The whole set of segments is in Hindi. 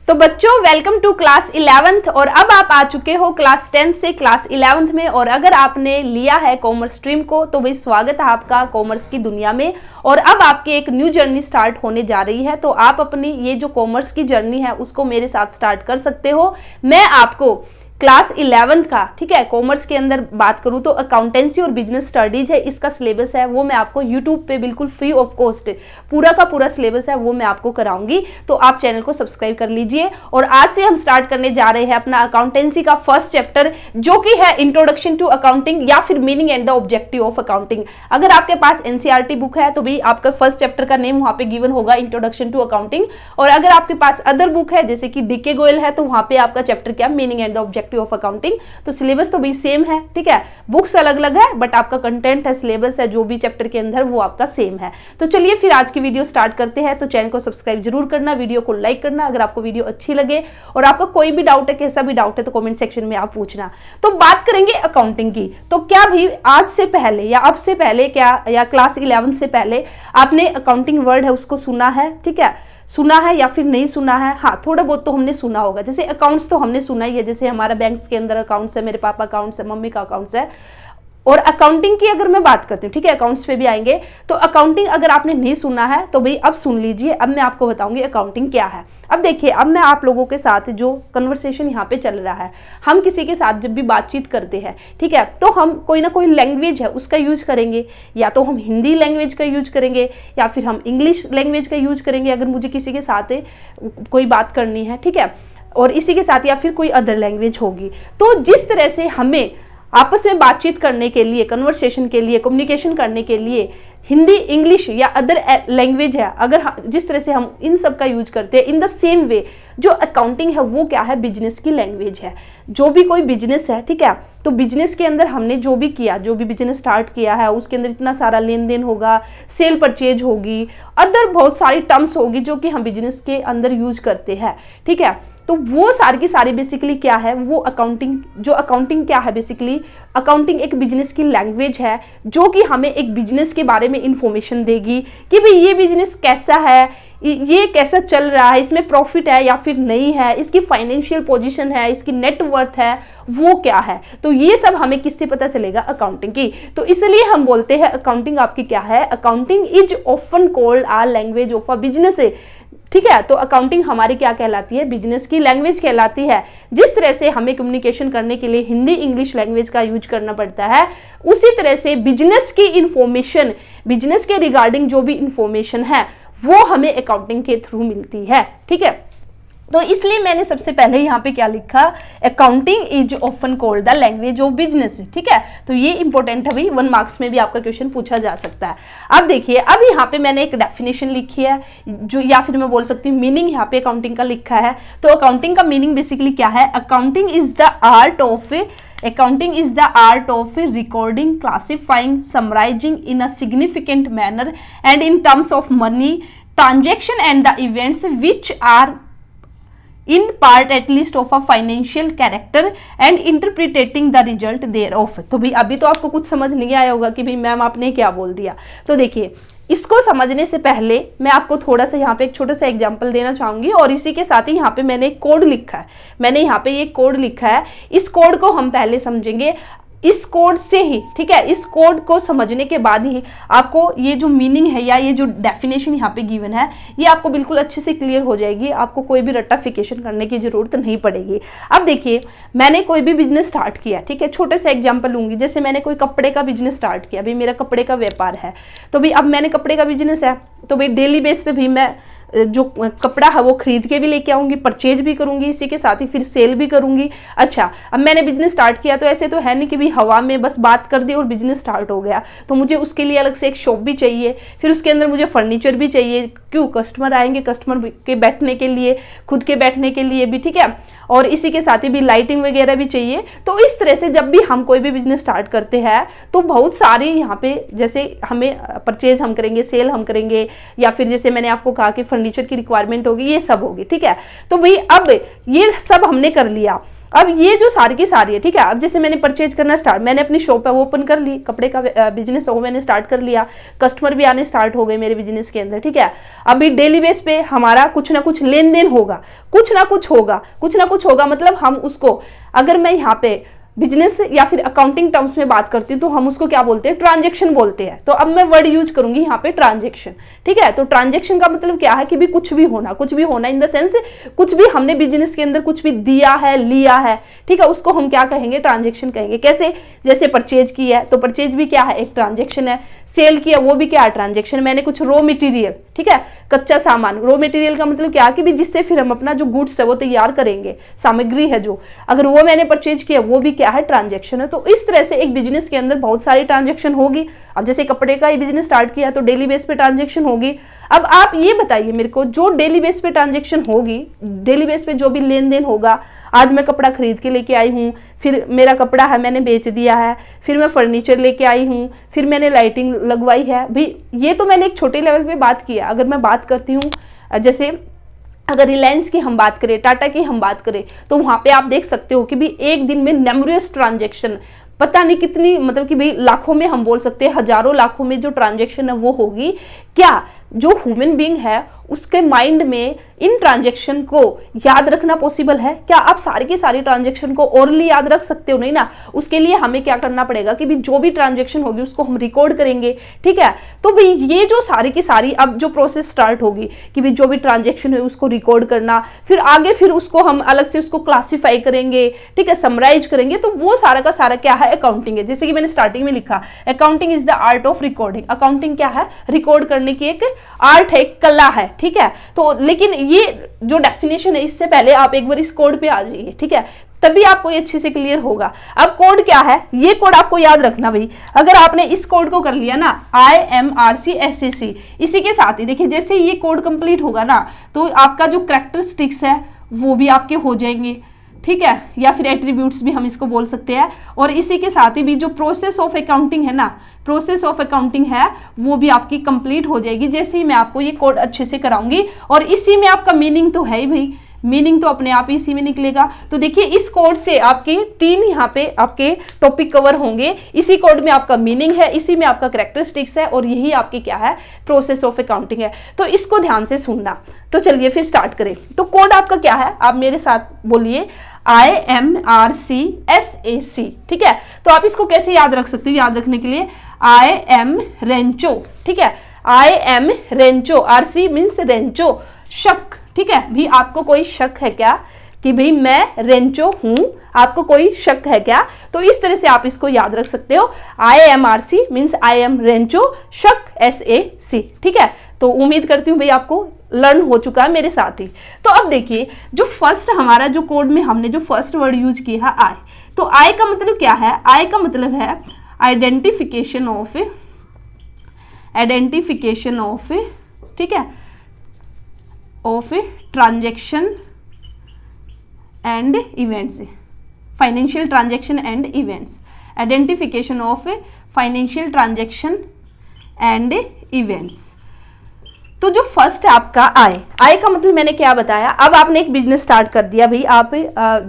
तो बच्चों वेलकम टू क्लास 11th और अब आप आ चुके हो क्लास 10th से क्लास 11th में। और अगर आपने लिया है कॉमर्स स्ट्रीम को तो भाई स्वागत है आपका कॉमर्स की दुनिया में। और अब आपकी एक न्यू जर्नी स्टार्ट होने जा रही है, तो आप अपनी ये जो कॉमर्स की जर्नी है उसको मेरे साथ स्टार्ट कर सकते हो। मैं आपको क्लास 11th का, ठीक है, कॉमर्स के अंदर बात करूं तो अकाउंटेंसी और बिजनेस स्टडीज है, इसका सिलेबस है वो मैं आपको यूट्यूब पे बिल्कुल फ्री ऑफ कॉस्ट पूरा का पूरा सिलेबस है वो मैं आपको कराऊंगी। तो आप चैनल को सब्सक्राइब कर लीजिए। और आज से हम स्टार्ट करने जा रहे हैं अपना अकाउंटेंसी का फर्स्ट चैप्टर, जो कि है इंट्रोडक्शन टू अकाउंटिंग या फिर meaning and the objective of accounting. अगर आपके पास एनसीईआरटी बुक है तो भी आपका फर्स्ट चैप्टर का नेम वहां पे गिवन होगा इंट्रोडक्शन टू अकाउंटिंग। और अगर आपके पास अदर बुक है जैसे कि डीके गोयल है तो वहां पे आपका चैप्टर क्या, meaning and the objective of accounting. तो सिलेबस तो भी सेम है, ठीक है, बुक्स अलग अलग है बट आपका कंटेंट है, सिलेबस है जो भी चैप्टर के अंदर वो आपका सेम है। तो चलिए फिर आज की वीडियो स्टार्ट करते हैं। तो चैनल को सब्सक्राइब जरूर करना, वीडियो को लाइक करना अगर आपको वीडियो अच्छी लगे, और आपका कोई भी डाउट है, कैसा भी डाउट है तो कमेंट सेक्शन में आप पूछना। तो बात करेंगे अकाउंटिंग की। तो क्या भी आज से पहले या अब से पहले क्या, या क्लास 11 से पहले आपने अकाउंटिंग वर्ड है उसको सुना है, ठीक है, सुना है या फिर नहीं सुना है? हाँ, थोड़ा बहुत तो हमने सुना होगा। जैसे अकाउंट्स तो हमने सुना ही है, जैसे हमारा बैंक्स के अंदर अकाउंट्स है, मेरे पापा अकाउंट्स है, मम्मी का अकाउंट्स है। और अकाउंटिंग की अगर मैं बात करती हूँ, ठीक है, अकाउंट्स पे भी आएंगे, तो अकाउंटिंग अगर आपने नहीं सुना है तो भाई अब सुन लीजिए। अब मैं आपको बताऊंगी अकाउंटिंग क्या है। अब देखिए, अब मैं आप लोगों के साथ जो कन्वर्सेशन यहाँ पे चल रहा है, हम किसी के साथ जब भी बातचीत करते हैं, ठीक है, तो हम कोई ना कोई लैंग्वेज है उसका यूज करेंगे, या तो हम हिंदी लैंग्वेज का यूज करेंगे या फिर हम इंग्लिश लैंग्वेज का यूज करेंगे अगर मुझे किसी के साथ कोई बात करनी है, ठीक है, और इसी के साथ या फिर कोई अदर लैंग्वेज होगी। तो जिस तरह से हमें आपस में बातचीत करने के लिए, कन्वर्सेशन के लिए, कम्युनिकेशन करने के लिए हिंदी, इंग्लिश या अदर लैंग्वेज है, अगर जिस तरह से हम इन सब का यूज करते हैं, इन द सेम वे जो अकाउंटिंग है वो क्या है, बिजनेस की लैंग्वेज है। जो भी कोई बिजनेस है, ठीक है, तो बिजनेस के अंदर हमने जो भी किया, जो भी बिजनेस स्टार्ट किया है उसके अंदर इतना सारा लेन देन होगा, सेल परचेज होगी, अदर बहुत सारी टर्म्स होगी जो कि हम बिजनेस के अंदर यूज करते हैं, ठीक है। तो वो सारी की सारी बेसिकली क्या है, वो अकाउंटिंग, जो अकाउंटिंग क्या है बेसिकली, अकाउंटिंग एक बिजनेस की लैंग्वेज है जो कि हमें एक बिजनेस के बारे में इंफॉर्मेशन देगी कि भाई ये बिजनेस कैसा है, ये कैसा चल रहा है, इसमें प्रॉफिट है या फिर नहीं है, इसकी फाइनेंशियल पोजीशन है, इसकी नेटवर्थ है, वो क्या है। तो ये सब हमें किससे पता चलेगा, अकाउंटिंग की। तो इसलिए हम बोलते हैं अकाउंटिंग आपकी क्या है, accounting is often called a language of a business, ठीक है। तो अकाउंटिंग हमारी क्या कहलाती है, बिजनेस की लैंग्वेज कहलाती है। जिस तरह से हमें कम्युनिकेशन करने के लिए हिंदी, इंग्लिश लैंग्वेज का यूज करना पड़ता है, उसी तरह से बिजनेस की इंफॉर्मेशन, बिजनेस के रिगार्डिंग जो भी इंफॉर्मेशन है वो हमें अकाउंटिंग के थ्रू मिलती है, ठीक है। तो इसलिए मैंने सबसे पहले यहाँ पे क्या लिखा, accounting is often called the language of business, ठीक है। तो ये इंपॉर्टेंट है भाई, 1 मार्क्स में भी आपका क्वेश्चन पूछा जा सकता है। अब देखिए, अब यहाँ पे मैंने एक डेफिनेशन लिखी है, जो या फिर मैं बोल सकती हूँ मीनिंग यहाँ पे अकाउंटिंग का लिखा है। तो अकाउंटिंग का मीनिंग बेसिकली क्या है, accounting is the art of recording, classifying, summarising in a significant manner and in terms of money transaction and the events which are in part at least of a financial character and interpreting the result thereof। तो भाई अभी तो आपको कुछ समझ नहीं आया होगा कि भाई मैम आपने क्या बोल दिया। तो देखिए, इसको समझने से पहले मैं आपको थोड़ा सा यहाँ पे एक छोटा सा एग्जांपल देना चाहूंगी, और इसी के साथ ही यहाँ पे मैंने एक कोड लिखा है, मैंने यहाँ पे ये कोड लिखा है, इस कोड को हम पहले समझेंगे। इस कोड से ही, ठीक है, इस कोड को समझने के बाद ही आपको ये जो मीनिंग है या ये जो डेफिनेशन यहाँ पे गिवन है ये आपको बिल्कुल अच्छे से क्लियर हो जाएगी, आपको कोई भी रट्टाफिकेशन करने की जरूरत नहीं पड़ेगी। अब देखिए, मैंने कोई भी बिजनेस स्टार्ट किया, ठीक है, छोटे से एग्जांपल लूंगी, जैसे मैंने कोई कपड़े का बिजनेस स्टार्ट किया, भाई मेरा कपड़े का व्यापार है, तो भाई अब मैंने कपड़े का बिजनेस है तो भाई डेली बेस पे भी मैं जो कपड़ा है वो खरीद के भी लेके आऊंगी, परचेज भी करूंगी, इसी के साथ ही फिर सेल भी करूंगी। अच्छा, अब मैंने बिजनेस स्टार्ट किया तो ऐसे तो है नहीं कि भी हवा में बस बात कर दी और बिजनेस स्टार्ट हो गया, तो मुझे उसके लिए अलग से एक शॉप भी चाहिए, फिर उसके अंदर मुझे फर्नीचर भी चाहिए, क्यों, कस्टमर आएंगे, कस्टमर के बैठने के लिए, खुद के बैठने के लिए भी, ठीक है, और इसी के साथ ही भी लाइटिंग वगैरह भी चाहिए। तो इस तरह से जब भी हम कोई भी बिजनेस स्टार्ट करते हैं तो बहुत सारी यहाँ पे, जैसे हमें परचेज हम करेंगे, सेल हम करेंगे, या फिर जैसे मैंने आपको कहा कि फर्नीचर की रिक्वायरमेंट होगी, ये सब होगी, ठीक है। तो भाई अब ये सब हमने कर लिया, अब ये जो सारी की सारी है, ठीक है। अब जैसे मैंने परचेज करना स्टार्ट, मैंने अपनी शॉप है वो ओपन कर ली, कपड़े का बिजनेस वो मैंने स्टार्ट कर लिया, कस्टमर भी आने स्टार्ट हो गए मेरे बिजनेस के अंदर, ठीक है। अभी डेली बेस पे हमारा कुछ ना कुछ लेन देन होगा, कुछ ना कुछ होगा, मतलब हम उसको, अगर मैं यहाँ पे बिजनेस या फिर अकाउंटिंग टर्म्स में बात करती हूँ तो हम उसको क्या बोलते हैं, ट्रांजैक्शन बोलते हैं। तो अब मैं वर्ड यूज करूंगी यहाँ पे ट्रांजैक्शन, ठीक है। तो ट्रांजैक्शन का मतलब क्या है कि भी कुछ भी होना इन द सेंस कुछ भी हमने बिजनेस के अंदर कुछ भी दिया है, लिया है, ठीक है, उसको हम क्या कहेंगे, ट्रांजैक्शन कहेंगे। कैसे, जैसे परचेज की है तो परचेज भी क्या है, एक ट्रांजैक्शन है। सेल किया वो भी क्या है, ट्रांजैक्शन। मैंने कुछ रॉ मटेरियल, ठीक है, कच्चा सामान, रॉ मटेरियल का मतलब क्या कि भी जिससे फिर हम अपना जो गुड्स है वो तैयार करेंगे, सामग्री है जो, अगर वो मैंने परचेज किया वो भी क्या है, ट्रांजैक्शन है। तो इस तरह से एक बिजनेस के अंदर बहुत सारी ट्रांजैक्शन होगी। अब जैसे कपड़े का ही बिजनेस स्टार्ट किया तो डेली बेस पे ट्रांजैक्शन होगी। अब आप ये बताइए मेरे को, जो डेली बेस पे ट्रांजैक्शन होगी, डेली बेस पे जो भी लेन देन होगा, आज मैं कपड़ा खरीद के लेके आई हूँ, फिर मेरा कपड़ा है मैंने बेच दिया है, फिर मैं फर्नीचर लेके आई हूँ, फिर मैंने लाइटिंग लगवाई है, भी ये तो मैंने एक छोटे लेवल पे बात किया। अगर मैं बात करती हूँ, जैसे अगर रिलायंस की हम बात करें, टाटा की हम बात करें, तो वहाँ पे आप देख सकते हो कि भी एक दिन में न्यूमरस ट्रांजैक्शन, पता नहीं कितनी, मतलब कि भाई लाखों में हम बोल सकते हैं, हजारों लाखों में जो ट्रांजैक्शन है वो होगी। क्या जो ह्यूमन बीइंग है उसके माइंड में इन ट्रांजैक्शन को याद रखना पॉसिबल है? क्या आप सारी की सारी ट्रांजैक्शन को ओरली याद रख सकते हो? नहीं ना। उसके लिए हमें क्या करना पड़ेगा कि भी जो भी ट्रांजैक्शन होगी उसको हम रिकॉर्ड करेंगे, ठीक है। तो भाई ये जो सारी की सारी अब जो प्रोसेस स्टार्ट होगी कि भी जो भी ट्रांजैक्शन है उसको रिकॉर्ड करना, फिर आगे फिर उसको हम अलग से उसको क्लासीफाई करेंगे, ठीक है, समराइज करेंगे। तो वो सारा का सारा क्या है, अकाउंटिंग है। जैसे कि मैंने स्टार्टिंग में लिखा, accounting is the art of recording. Accounting क्या है, रिकॉर्ड करने की एक आर्ट है, कला है, ठीक है। तो लेकिन ये जो डेफिनेशन है, इससे पहले आप एक बार इस कोड पे आ जाइए, ठीक है, तभी आपको ये अच्छे से क्लियर होगा। अब कोड क्या है, ये कोड आपको याद रखना भाई। अगर आपने इस कोड को कर लिया ना, IMRCSAC, इसी के साथ ही देखिए जैसे ये कोड कंप्लीट होगा ना, तो आपका जो कैरेक्टरिस्टिक्स है वो भी आपके हो जाएंगे, ठीक है, या फिर एट्रीब्यूट्स भी हम इसको बोल सकते हैं। और इसी के साथ ही भी जो प्रोसेस ऑफ अकाउंटिंग है ना, प्रोसेस ऑफ अकाउंटिंग है वो भी आपकी कंप्लीट हो जाएगी, जैसे ही मैं आपको ये कोड अच्छे से कराऊंगी। और इसी में आपका मीनिंग तो है ही भाई, मीनिंग तो अपने आप ही इसी में निकलेगा। तो देखिए इस कोड से आपके 3 यहाँ पे आपके टॉपिक कवर होंगे। इसी कोड में आपका मीनिंग है, इसी में आपका कैरेक्टरिस्टिक्स है, और यही आपकी क्या है, प्रोसेस ऑफ अकाउंटिंग है। तो इसको ध्यान से सुनना। तो चलिए फिर स्टार्ट करें। तो कोड आपका क्या है, आप मेरे साथ बोलिए, IMRCSAC, ठीक है। तो आप इसको कैसे याद रख सकते हो, याद रखने के लिए IM रेंचो, ठीक है, IM Rancho, RC means Rancho, शक, ठीक है। भी आपको कोई शक है क्या कि भाई मैं रेंचो हूं, आपको कोई शक है क्या? तो इस तरह से आप इसको याद रख सकते हो, IMRC means I am Rancho, शक SAC, ठीक है। तो उम्मीद करती हूँ भाई आपको लर्न हो चुका है मेरे साथ ही। तो अब देखिए जो फर्स्ट हमारा जो कोड में हमने जो फर्स्ट वर्ड यूज किया है आई, तो आई का मतलब क्या है, आई का मतलब है आइडेंटिफिकेशन ऑफ, ठीक है, of transaction and events, financial transaction and events, identification of financial transaction and events. तो जो फर्स्ट है आपका आई का मतलब मैंने क्या बताया। अब आपने एक बिजनेस स्टार्ट कर दिया भाई, आप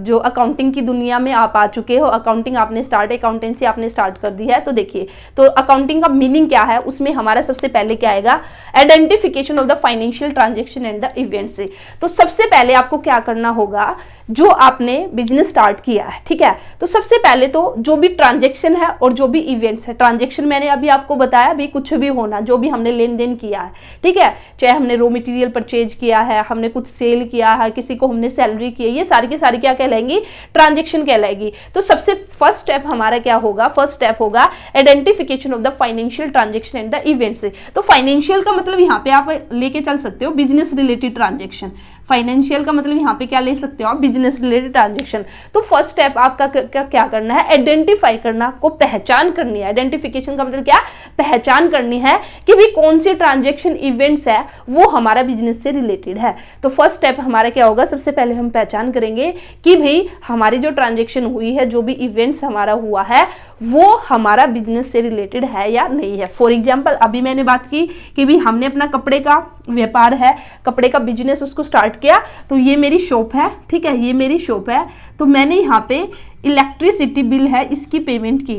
जो अकाउंटिंग की दुनिया में आप आ चुके हो, अकाउंटिंग आपने स्टार्ट, अकाउंटेंसी आपने स्टार्ट कर दी है। तो देखिए तो अकाउंटिंग का मीनिंग क्या है, उसमें हमारा सबसे पहले क्या आएगा, identification of the financial transaction and the event से। तो सबसे पहले आपको क्या करना होगा, जो आपने बिजनेस स्टार्ट किया है, ठीक है, तो सबसे पहले तो जो भी ट्रांजेक्शन है और जो भी इवेंट्स है, ट्रांजेक्शन मैंने अभी आपको बताया भी कुछ भी होना, जो भी हमने लेन देन किया है, ठीक है, चाहे हमने रॉ मटेरियल परचेज किया है, हमने कुछ सेल किया है, किसी को हमने सैलरी की है, ये सारी की सारी क्या कहलाएंगी, ट्रांजेक्शन कहलाएगी। तो सबसे फर्स्ट स्टेप हमारा क्या होगा, फर्स्ट स्टेप होगा identification of the financial transaction and the events. तो फाइनेंशियल का मतलब यहाँ पे आप लेके चल सकते हो बिजनेस रिलेटेड ट्रांजेक्शन, फाइनेंशियल का मतलब यहाँ पे क्या ले सकते हो आप, बिजनेस रिलेटेड ट्रांजेक्शन। तो फर्स्ट स्टेप आपका क्या करना है, आइडेंटिफाई करना, को पहचान करनी है। आइडेंटिफिकेशन का मतलब क्या, पहचान करनी है कि भी कौन से ट्रांजेक्शन इवेंट्स है वो हमारा बिजनेस से रिलेटेड है। तो फर्स्ट स्टेप हमारा क्या होगा, सबसे पहले हम पहचान करेंगे कि भाई हमारी जो ट्रांजेक्शन हुई है, जो भी इवेंट्स हमारा हुआ है वो हमारा बिजनेस से रिलेटेड है या नहीं है। फॉर एग्जाम्पल अभी मैंने बात की कि भी हमने अपना कपड़े का व्यापार है, कपड़े का बिजनेस उसको स्टार्ट कन्वर्ट किया तो ये मेरी शॉप है, ठीक है, ये मेरी शॉप है। तो मैंने यहाँ पे इलेक्ट्रिसिटी बिल है इसकी पेमेंट की,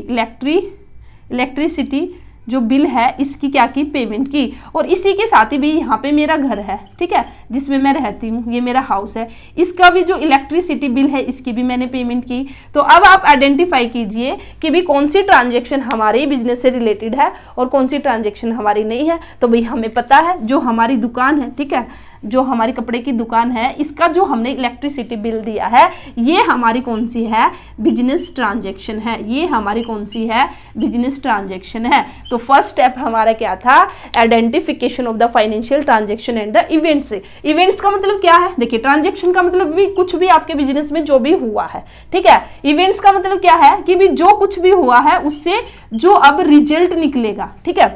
इलेक्ट्रिसिटी जो बिल है इसकी क्या की, पेमेंट की। और इसी के साथ ही भी यहाँ पे मेरा घर है, ठीक है, जिसमें मैं रहती हूँ, ये मेरा हाउस है, इसका भी जो इलेक्ट्रिसिटी बिल है इसकी भी मैंने पेमेंट की। तो अब आप आइडेंटिफाई कीजिए कि भी कौन सी ट्रांजेक्शन हमारे बिजनेस से रिलेटेड है और कौन सी ट्रांजेक्शन हमारी नहीं है। तो भाई हमें पता है जो हमारी दुकान है, ठीक है, जो हमारी कपड़े की दुकान है, इसका जो हमने इलेक्ट्रिसिटी बिल दिया है ये हमारी कौन सी है, बिजनेस ट्रांजैक्शन है, ये हमारी कौन सी है, बिजनेस ट्रांजैक्शन है। तो फर्स्ट स्टेप हमारा क्या था, identification of the financial transaction and the events. Events का मतलब क्या है, देखिए ट्रांजैक्शन का मतलब भी कुछ भी आपके बिजनेस में जो भी हुआ है, ठीक है। इवेंट्स का मतलब क्या है कि भी जो कुछ भी हुआ है उससे जो अब रिजल्ट निकलेगा, ठीक है,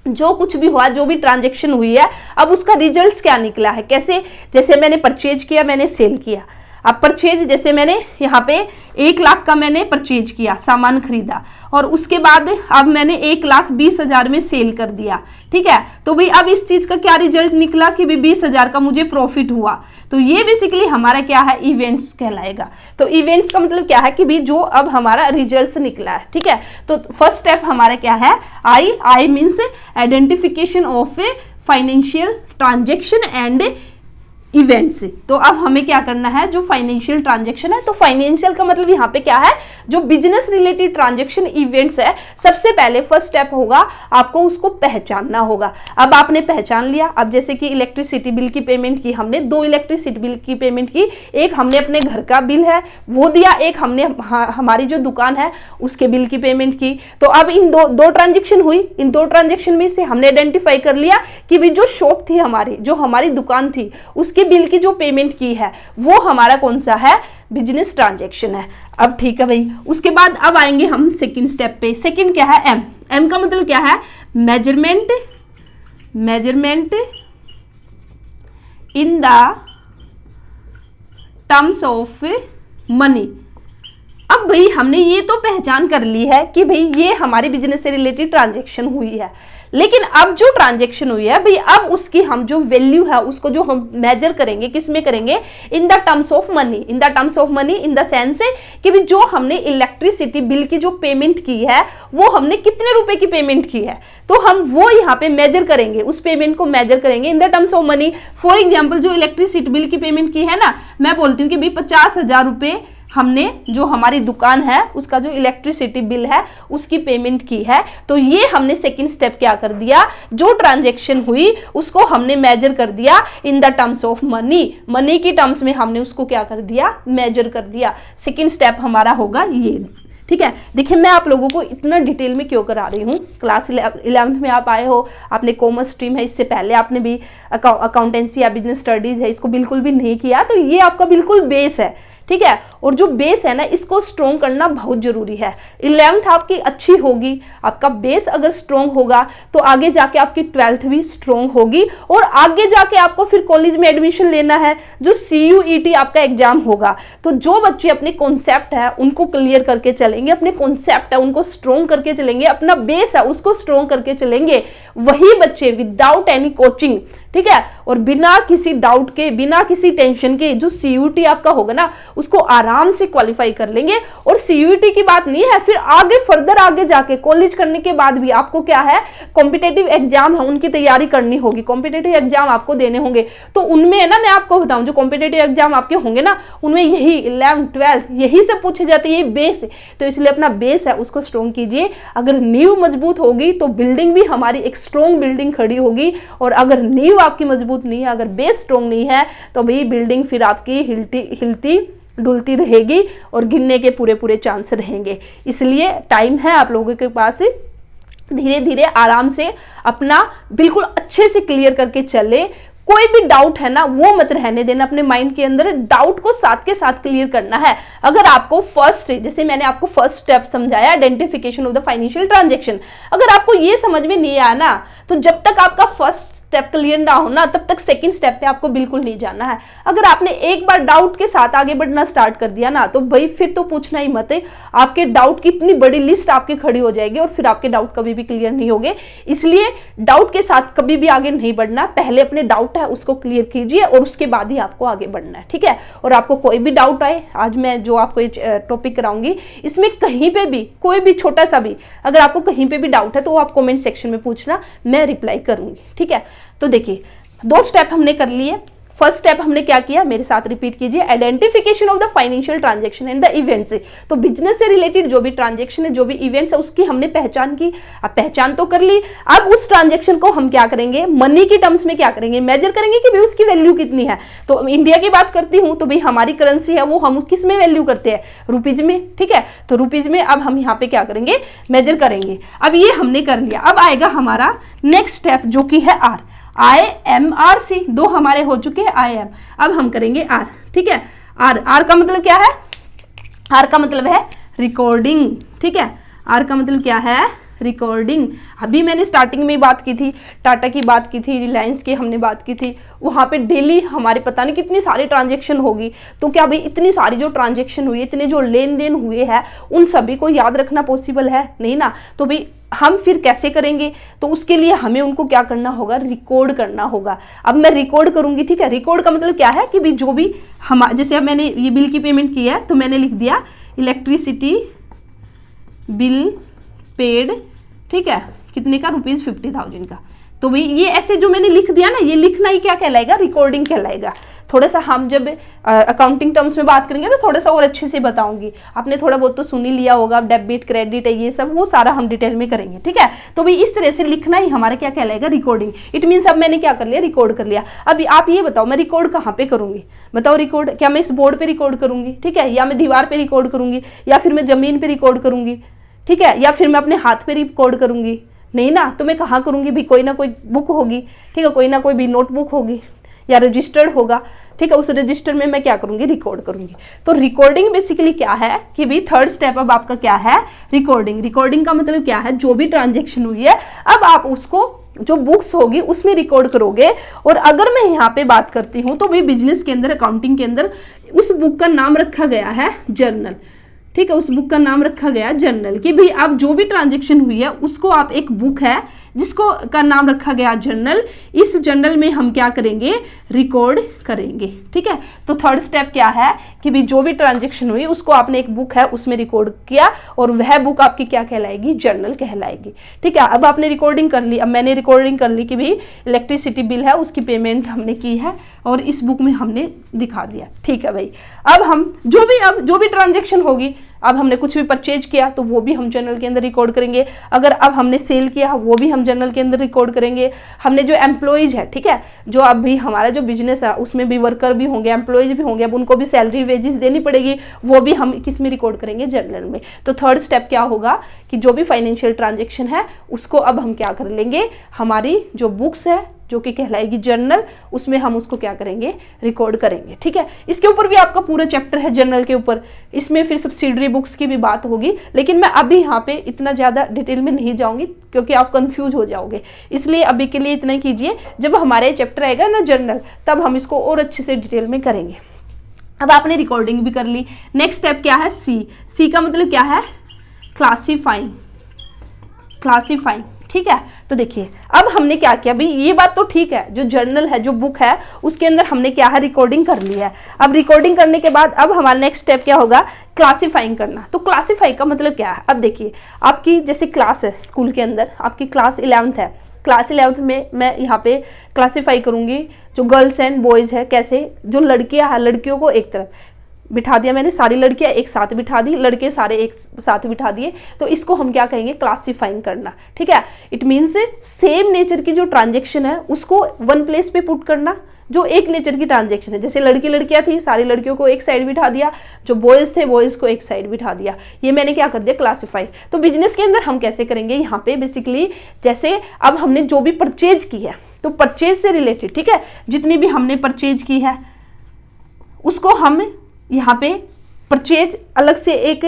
जो कुछ भी हुआ, जो भी ट्रांजैक्शन हुई है, अब उसका रिजल्ट्स क्या निकला है, कैसे, जैसे मैंने परचेज किया, मैंने सेल किया। अब परचेज जैसे मैंने यहाँ पे 1 लाख का मैंने परचेज किया, सामान खरीदा, और उसके बाद अब मैंने 1,20,000 में सेल कर दिया, ठीक है। तो भाई अब इस चीज का क्या रिजल्ट निकला कि भाई 20,000 का मुझे प्रॉफिट हुआ। तो ये बेसिकली हमारा क्या है, इवेंट्स कहलाएगा। तो इवेंट्स का मतलब क्या है कि भाई जो अब हमारा रिजल्ट्स निकला है, ठीक है। तो फर्स्ट स्टेप हमारा क्या है, I means identification of financial transaction and events. तो अब हमें क्या करना है, जो फाइनेंशियल ट्रांजैक्शन है, तो फाइनेंशियल का मतलब यहाँ पे क्या है, जो बिजनेस रिलेटेड ट्रांजैक्शन इवेंट्स है, सबसे पहले फर्स्ट स्टेप होगा आपको उसको पहचानना होगा। अब आपने पहचान लिया, अब जैसे कि इलेक्ट्रिसिटी बिल की पेमेंट की हमने, 2 इलेक्ट्रिसिटी बिल की पेमेंट की, एक हमने अपने घर का बिल है वो दिया, एक हमने हमारी जो दुकान है उसके बिल की पेमेंट की। तो अब इन दो ट्रांजेक्शन हुई, इन 2 ट्रांजेक्शन में से हमने आइडेंटिफाई कर लिया कि भी जो शॉप थी हमारी, जो हमारी दुकान थी, उसके बिल की जो पेमेंट की है वो हमारा कौन सा है, बिजनेस ट्रांजैक्शन है। अब ठीक है भाई, उसके बाद अब आएंगे हम सेकंड स्टेप पे। सेकंड क्या है, एम का मतलब क्या है, measurement in the terms of money. अब भाई हमने ये तो पहचान कर ली है कि भाई ये हमारी बिजनेस से रिलेटेड ट्रांजैक्शन हुई है, लेकिन अब जो ट्रांजैक्शन हुई है भाई अब उसकी हम जो वैल्यू है उसको जो हम मेजर करेंगे, किस में करेंगे, इन the terms of money. In the terms of money in the sense कि भाई जो हमने इलेक्ट्रिसिटी बिल की जो पेमेंट की है वो हमने कितने रुपए की पेमेंट की है, तो हम वो यहाँ पे मेजर करेंगे, उस पेमेंट को मेजर करेंगे इन the terms of money. For example जो इलेक्ट्रिसिटी बिल की पेमेंट की है ना, मैं बोलती हूँ कि भाई 50,000 रुपये हमने जो हमारी दुकान है उसका जो इलेक्ट्रिसिटी बिल है उसकी पेमेंट की है। तो ये हमने सेकंड स्टेप क्या कर दिया, जो ट्रांजैक्शन हुई उसको हमने मेजर कर दिया इन the terms of money, money की टर्म्स में हमने उसको क्या कर दिया, मेजर कर दिया। सेकंड स्टेप हमारा होगा ये, ठीक है। देखिए मैं आप लोगों को इतना डिटेल में क्यों करा रही हूँ, क्लास 11th में आप आए हो, आपने कॉमर्स स्ट्रीम है, इससे पहले आपने भी अकाउंटेंसी या बिजनेस स्टडीज है इसको बिल्कुल भी नहीं किया, तो ये आपका बिल्कुल बेस है, ठीक है। और जो बेस है ना इसको स्ट्रॉन्ग करना बहुत जरूरी है। 11th आपकी अच्छी होगी, आपका बेस अगर स्ट्रॉन्ग होगा तो आगे जाके आपकी 12th भी स्ट्रॉन्ग होगी, और आगे जाके आपको फिर कॉलेज में एडमिशन लेना है, जो CUET आपका एग्जाम होगा। तो जो बच्चे अपने कॉन्सेप्ट है उनको क्लियर करके चलेंगे, अपने कॉन्सेप्ट है उनको स्ट्रॉन्ग करके चलेंगे, अपना बेस है उसको स्ट्रॉन्ग करके चलेंगे, वही बच्चे विदाउट एनी कोचिंग, ठीक है, और बिना किसी डाउट के, बिना किसी टेंशन के जो CUET आपका होगा ना उसको आराम से क्वालिफाई कर लेंगे। और CUET की बात नहीं है, फिर आगे फर्दर आगे जाके कॉलेज करने के बाद भी आपको क्या है, कॉम्पिटेटिव एग्जाम है उनकी तैयारी करनी होगी, कॉम्पिटेटिव एग्जाम आपको देने होंगे। तो उनमें है ना, मैं आपको बताऊं जो कॉम्पिटेटिव एग्जाम आपके होंगे ना उनमें यही 11th 12th यही से पूछे जाते हैं, ये बेस। तो इसलिए अपना बेस है उसको स्ट्रॉन्ग कीजिए। अगर नींव मजबूत होगी तो बिल्डिंग भी हमारी एक स्ट्रॉन्ग बिल्डिंग खड़ी होगी, और अगर नींव आपकी मजबूत नहीं है, अगर बेस स्ट्रॉन्ग नहीं है, तो भाई बिल्डिंग फिर आपकी हिलती डुलती रहेगी और गिरने के पूरे चांस रहेंगे। इसलिए टाइम है आप लोगों के पास, धीरे धीरे आराम से अपना बिल्कुल अच्छे से क्लियर करके चले। कोई भी डाउट है ना वो मत रहने देना अपने माइंड के अंदर, डाउट को साथ के साथ क्लियर करना है। अगर आपको फर्स्ट, जैसे मैंने आपको फर्स्ट स्टेप समझाया identification of the financial transaction, अगर आपको ये समझ में नहीं आया ना, तो जब तक आपका फर्स्ट स्टेप क्लियर ना हो ना, तब तक सेकंड स्टेप पे आपको बिल्कुल नहीं जाना है। अगर आपने एक बार डाउट के साथ आगे बढ़ना स्टार्ट कर दिया ना, तो भाई फिर तो पूछना ही मत है, आपके डाउट की इतनी बड़ी लिस्ट आपकी खड़ी हो जाएगी और फिर आपके डाउट कभी भी क्लियर नहीं होंगे। इसलिए डाउट के साथ कभी भी आगे नहीं बढ़ना, पहले अपने डाउट है उसको क्लियर कीजिए और उसके बाद ही आपको आगे बढ़ना है, ठीक है। और आपको कोई भी डाउट आए, आज मैं जो आपको टॉपिक कराऊंगी इसमें कहीं पे भी कोई भी छोटा सा भी अगर आपको कहीं पे भी डाउट है तो आप कमेंट सेक्शन में पूछना, मैं रिप्लाई करूंगी, ठीक है। तो देखिए 2 स्टेप हमने कर लिए। फर्स्ट स्टेप हमने क्या किया, मेरे साथ रिपीट कीजिए, identification of the financial transaction and the events. तो बिजनेस से रिलेटेड जो भी ट्रांजैक्शन है, जो भी इवेंट्स है, उसकी हमने पहचान की। अब पहचान तो कर ली, अब उस ट्रांजैक्शन को हम क्या करेंगे, मनी की टर्म्स में क्या करेंगे, मेजर करेंगे कि भाई उसकी वैल्यू कितनी है। तो इंडिया की बात करती हूँ तो भाई हमारी करेंसी है वो हम किस में वैल्यू करते हैं, रुपीज में, ठीक है। तो रुपीज में अब हम यहाँ पे क्या करेंगे, मेजर करेंगे। अब ये हमने कर लिया, अब आएगा हमारा नेक्स्ट स्टेप जो कि है आर, IMRC, 2 हमारे हो चुके हैं IM। अब हम करेंगे R, ठीक है। R का मतलब क्या है, R का मतलब है रिकॉर्डिंग, ठीक है। R का मतलब क्या है, रिकॉर्डिंग। अभी मैंने स्टार्टिंग में बात की थी, टाटा की बात की थी, रिलायंस की हमने बात की थी, वहाँ पे डेली हमारे पता नहीं कितनी सारी ट्रांजैक्शन होगी। तो क्या भाई इतनी सारी जो ट्रांजैक्शन हुई, इतने जो लेन देन हुए हैं, उन सभी को याद रखना पॉसिबल है नहीं ना। तो भाई हम फिर कैसे करेंगे, तो उसके लिए हमें उनको क्या करना होगा, रिकॉर्ड करना होगा। अब मैं रिकॉर्ड करूंगी, ठीक है। रिकॉर्ड का मतलब क्या है कि भाई जो भी हम, जैसे अब मैंने ये बिल की पेमेंट की है तो मैंने लिख दिया इलेक्ट्रिसिटी बिल पेड, ठीक है, कितने का, ₹50,000 का। तो भाई ये ऐसे जो मैंने लिख दिया ना, ये लिखना ही क्या कहलाएगा, रिकॉर्डिंग कहलाएगा। थोड़ा सा हम जब अकाउंटिंग टर्म्स में बात करेंगे तो थोड़ा सा और अच्छे से बताऊंगी। आपने थोड़ा बहुत तो सुन ही लिया होगा, डेबिट क्रेडिट है ये सब, वो सारा हम डिटेल में करेंगे, ठीक है। तो भाई इस तरह से लिखना ही हमारा क्या कहलाएगा, रिकॉर्डिंग। इट मीन्स अब मैंने क्या कर लिया, रिकॉर्ड कर लिया। अब आप ये बताओ मैं रिकॉर्ड कहाँ पे करूंगी, बताओ रिकॉर्ड, क्या मैं इस बोर्ड पे रिकॉर्ड करूंगी, ठीक है, या मैं दीवार पे रिकॉर्ड करूंगी, या फिर मैं जमीन पे रिकॉर्ड करूंगी, ठीक है, या फिर मैं अपने हाथ पे रिकॉर्ड करूंगी, नहीं ना। तो मैं कहाँ करूंगी भी, कोई ना कोई बुक होगी, ठीक है, कोई ना कोई भी नोटबुक होगी या रजिस्टर्ड होगा, ठीक है, उस रजिस्टर में मैं क्या करूंगी, रिकॉर्ड करूंगी। तो रिकॉर्डिंग बेसिकली क्या है कि भाई थर्ड स्टेप अब आपका क्या है, रिकॉर्डिंग। रिकॉर्डिंग का मतलब क्या है, जो भी ट्रांजैक्शन हुई है अब आप उसको जो बुक्स होगी उसमें रिकॉर्ड करोगे। और अगर मैं यहाँ पे बात करती हूँ तो भाई बिजनेस के अंदर, अकाउंटिंग के अंदर उस बुक का नाम रखा गया है जर्नल, ठीक है, उस बुक का नाम रखा गया जर्नल, कि भाई आप जो भी ट्रांजैक्शन हुई है उसको आप, एक बुक है जिसको का नाम रखा गया जर्नल, इस जर्नल में हम क्या करेंगे, रिकॉर्ड करेंगे, ठीक है। तो थर्ड स्टेप क्या है कि भाई जो भी ट्रांजैक्शन हुई उसको आपने, एक बुक है उसमें रिकॉर्ड किया और वह बुक आपकी क्या कहलाएगी, जर्नल कहलाएगी, ठीक है। अब आपने रिकॉर्डिंग कर ली, अब मैंने रिकॉर्डिंग कर ली कि भाई इलेक्ट्रिसिटी बिल है उसकी पेमेंट हमने की है और इस बुक में हमने दिखा दिया, ठीक है भाई। अब हम जो भी ट्रांजैक्शन होगी, अब हमने कुछ भी परचेज किया तो वो भी हम जर्नल के अंदर रिकॉर्ड करेंगे। अगर अब हमने सेल किया वो भी हम जर्नल के अंदर रिकॉर्ड करेंगे। हमने जो एम्प्लॉइज है, ठीक है, जो अब भी हमारा जो बिजनेस है उसमें भी वर्कर भी होंगे, एम्प्लॉइज भी होंगे, अब उनको भी सैलरी वेजेस देनी पड़ेगी, वो भी हम किस में रिकॉर्ड करेंगे, जर्नल में। तो थर्ड स्टेप क्या होगा कि जो भी फाइनेंशियल ट्रांजेक्शन है उसको अब हम क्या कर लेंगे, हमारी जो बुक्स है जो कि कहलाएगी जर्नल, उसमें हम उसको क्या करेंगे, रिकॉर्ड करेंगे, ठीक है। इसके ऊपर भी आपका पूरा चैप्टर है जर्नल के ऊपर, इसमें फिर सब्सिडरी बुक्स की भी बात होगी, लेकिन मैं अभी यहाँ पे इतना ज़्यादा डिटेल में नहीं जाऊँगी क्योंकि आप कंफ्यूज हो जाओगे। इसलिए अभी के लिए इतना ही कीजिए, जब हमारे चैप्टर आएगा ना जर्नल तब हम इसको और अच्छे से डिटेल में करेंगे। अब आपने रिकॉर्डिंग भी कर ली, नेक्स्ट स्टेप क्या है, सी का मतलब क्या है, क्लासीफाइंग, ठीक है। तो देखिए अब हमने क्या किया भाई, ये बात तो ठीक है, जो जर्नल है, जो बुक है, उसके अंदर हमने क्या है, रिकॉर्डिंग कर ली है। अब रिकॉर्डिंग करने के बाद अब हमारा नेक्स्ट स्टेप क्या होगा, क्लासीफाइंग करना। तो क्लासीफाई का मतलब क्या है, अब देखिए आपकी जैसे क्लास है स्कूल के अंदर, आपकी क्लास 11th है, क्लास 11th में मैं यहाँ पे क्लासीफाई करूँगी जो गर्ल्स एंड बॉयज़ है, कैसे, जो लड़कियाँ हैं लड़कियों को एक तरफ बिठा दिया मैंने, सारी लड़कियां एक साथ बिठा दी, लड़के सारे एक साथ बिठा दिए, तो इसको हम क्या कहेंगे, क्लासीफाइंग करना, ठीक है। इट मीन्स सेम नेचर की जो ट्रांजैक्शन है उसको वन प्लेस पे पुट करना, जो एक नेचर की ट्रांजैक्शन है, जैसे लड़कियां थी, सारी लड़कियों को एक साइड बिठा दिया, जो बॉयज़ थे बॉयज़ को एक साइड बिठा दिया, ये मैंने क्या कर दिया, क्लासीफाई। तो बिजनेस के अंदर हम कैसे करेंगे, यहाँ पे बेसिकली जैसे अब हमने जो भी परचेज की है, तो परचेज से रिलेटेड, ठीक है, जितनी भी हमने परचेज की है उसको हम यहाँ पे परचेज अलग से एक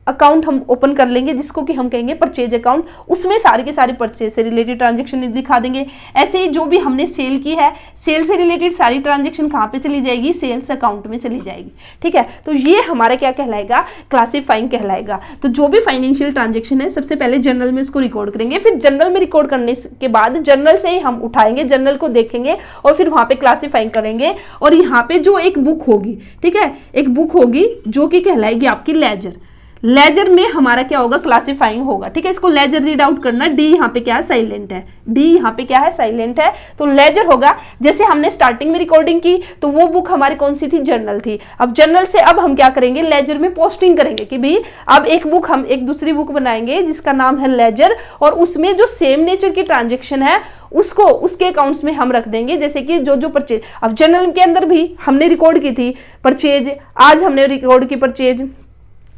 अकाउंट हम ओपन कर लेंगे जिसको कि हम कहेंगे परचेज अकाउंट, उसमें सारे के सारे परचेज से रिलेटेड ट्रांजेक्शन दिखा देंगे। ऐसे ही जो भी हमने सेल की है, सेल से रिलेटेड सारी ट्रांजेक्शन कहाँ पे चली जाएगी, सेल्स अकाउंट में चली जाएगी। ठीक है, तो ये हमारा क्या कहलाएगा, क्लासिफाइंग कहलाएगा। तो जो भी फाइनेंशियल ट्रांजेक्शन है सबसे पहले जर्नल में उसको रिकॉर्ड करेंगे, फिर जर्नल में रिकॉर्ड करने के बाद जर्नल से ही हम उठाएंगे, जर्नल को देखेंगे और फिर वहां पे क्लासिफाइंग करेंगे। और यहाँ पे जो एक बुक होगी, ठीक है, एक बुक होगी जो कि कहलाएगी आपकी लेजर। लेजर में हमारा क्या होगा, क्लासिफाइंग होगा। ठीक है, इसको लेजर रीड आउट करना। डी यहाँ पे क्या है, साइलेंट है। डी यहाँ पे क्या है, साइलेंट है। तो लेजर होगा। जैसे हमने स्टार्टिंग में रिकॉर्डिंग की तो वो बुक हमारी कौन सी थी, जर्नल थी। अब जर्नल से अब हम क्या करेंगे, लेजर में पोस्टिंग करेंगे कि भाई अब एक बुक, हम एक दूसरी बुक बनाएंगे जिसका नाम है लेजर, और उसमें जो सेम नेचर की ट्रांजेक्शन है उसको उसके अकाउंट्स में हम रख देंगे। जैसे कि जो परचेज, अब जर्नल के अंदर भी हमने रिकॉर्ड की थी परचेज, आज हमने रिकॉर्ड की परचेज,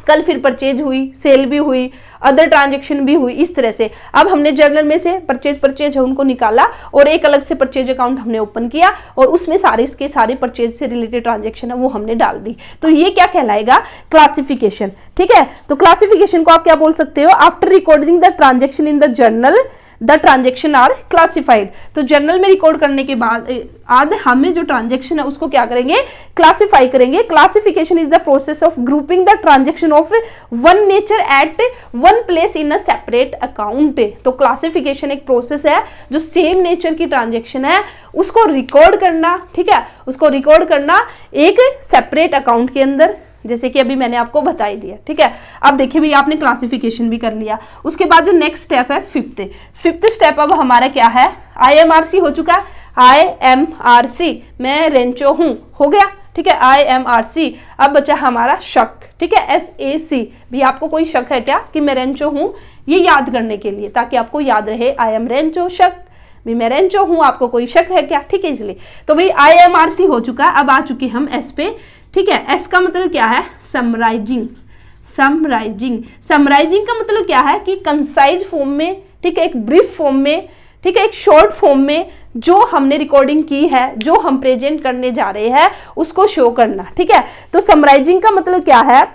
कल फिर परचेज हुई, सेल भी हुई, अदर ट्रांजेक्शन भी हुई, इस तरह से। अब हमने जर्नल में से परचेज है उनको निकाला और एक अलग से परचेज अकाउंट हमने ओपन किया और उसमें सारे के सारे परचेज से रिलेटेड ट्रांजेक्शन है वो हमने डाल दी। तो ये क्या कहलाएगा, क्लासिफिकेशन। ठीक है, तो क्लासिफिकेशन को आप क्या बोल सकते हो, after recording the transaction in the journal the transaction are classified. तो जर्नल में रिकॉर्ड करने के बाद हमें जो ट्रांजेक्शन है उसको क्या करेंगे, क्लासिफाई करेंगे। Classification is the process of grouping the transaction of one nature eight one place in a separate account. तो क्लासिफिकेशन एक प्रोसेस है जो सेम नेचर की ट्रांजेक्शन है उसको रिकॉर्ड करना। ठीक है, उसको रिकॉर्ड करना एक सेपरेट अकाउंट के अंदर, जैसे कि अभी मैंने आपको बता ही दिया। ठीक है, अब देखिए भाई आपने क्लासिफिकेशन भी कर लिया। उसके बाद जो नेक्स्ट स्टेप है फिफ्थ स्टेप अब हमारा क्या है, IMRC हो चुका है। IMRC, मैं रेंचो हूं, हो गया। ठीक है, IMRC। अब बचा हमारा शक। ठीक है, SAC। भी आपको कोई शक है क्या कि मैं रेंचो हूं, ये याद करने के लिए, ताकि आपको याद रहे I am रेंचो, शक भी मैं रेंचो हूं, आपको कोई शक है क्या। ठीक है, इसलिए तो भाई IMRC हो चुका है। अब आ चुके हम S पे। ठीक है, एस का मतलब क्या है, समराइजिंग। समराइजिंग का मतलब क्या है कि कंसाइज फॉर्म में, ठीक है, एक ब्रीफ फॉर्म में, ठीक है, एक शॉर्ट फॉर्म में जो हमने रिकॉर्डिंग की है, जो हम प्रेजेंट करने जा रहे हैं उसको शो करना। ठीक है, तो समराइजिंग का मतलब क्या है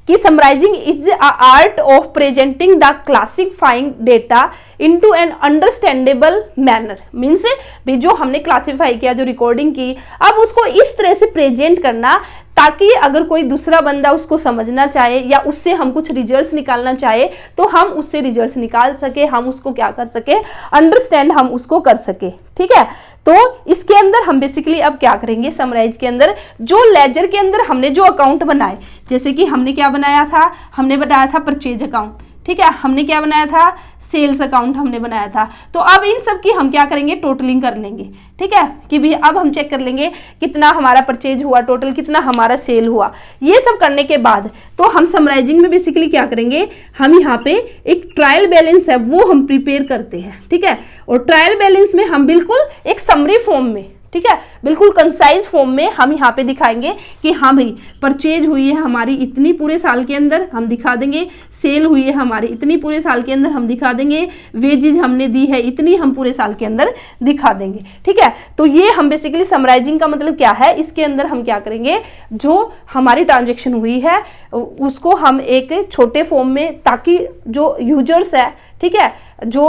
कि summarising is a art of presenting the classifying data into an understandable manner. Means भी जो हमने क्लासिफाई किया, जो रिकॉर्डिंग की, अब उसको इस तरह से प्रेजेंट करना ताकि अगर कोई दूसरा बंदा उसको समझना चाहे या उससे हम कुछ रिजल्ट्स निकालना चाहे तो हम उससे रिजल्ट्स निकाल सके, हम उसको क्या कर सके, अंडरस्टैंड हम उसको कर सके। ठीक है, तो इसके अंदर हम बेसिकली अब क्या करेंगे, समराइज के अंदर जो लेजर के अंदर हमने जो अकाउंट बनाए, जैसे कि हमने क्या बनाया था, हमने बनाया था परचेज अकाउंट। ठीक है, हमने क्या बनाया था, सेल्स अकाउंट हमने बनाया था। तो अब इन सब की हम क्या करेंगे, टोटलिंग कर लेंगे। ठीक है, कि भी अब हम चेक कर लेंगे कितना हमारा परचेज हुआ, टोटल कितना हमारा सेल हुआ। ये सब करने के बाद तो हम समराइजिंग में बेसिकली क्या करेंगे, हम यहाँ पे एक ट्रायल बैलेंस है वो हम प्रिपेयर करते हैं। ठीक है, और ट्रायल बैलेंस में हम बिल्कुल एक समरी फॉर्म में, ठीक है, बिल्कुल कंसाइज फॉर्म में हम यहाँ पे दिखाएंगे कि हाँ भाई परचेज हुई है हमारी इतनी पूरे साल के अंदर, हम दिखा देंगे। सेल हुई है हमारी इतनी पूरे साल के अंदर, हम दिखा देंगे। वेजेज हमने दी है इतनी, हम पूरे साल के अंदर दिखा देंगे। ठीक है, तो ये हम बेसिकली समराइजिंग का मतलब क्या है, इसके अंदर हम क्या करेंगे, जो हमारी ट्रांजेक्शन हुई है उसको हम एक छोटे फॉर्म में, ताकि जो यूजर्स है, ठीक है, जो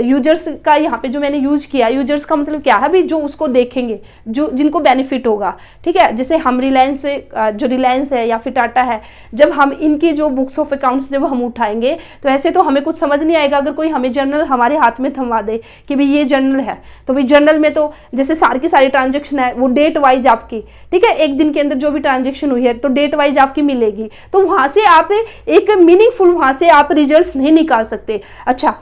यूजर्स का यहाँ पे जो मैंने यूज किया, यूजर्स का मतलब क्या है भी, जो उसको देखेंगे, जो जिनको बेनिफिट होगा। ठीक है, जैसे हम रिलायंस से, जो रिलायंस है या फिर टाटा है, जब हम इनकी जो बुक्स ऑफ अकाउंट्स जब हम उठाएंगे तो ऐसे तो हमें कुछ समझ नहीं आएगा अगर कोई हमें जर्नल हमारे हाथ में थमवा दे कि भाई ये जर्नल है। तो भाई जर्नल में तो जैसे सारी की सारी ट्रांजेक्शन है वो डेट वाइज आपकी, ठीक है, एक दिन के अंदर जो भी ट्रांजेक्शन हुई है तो डेट वाइज आपकी मिलेगी। तो वहां से आप एक मीनिंगफुल, वहां से आप रिजल्ट्स नहीं निकाल सकते। अच्छा,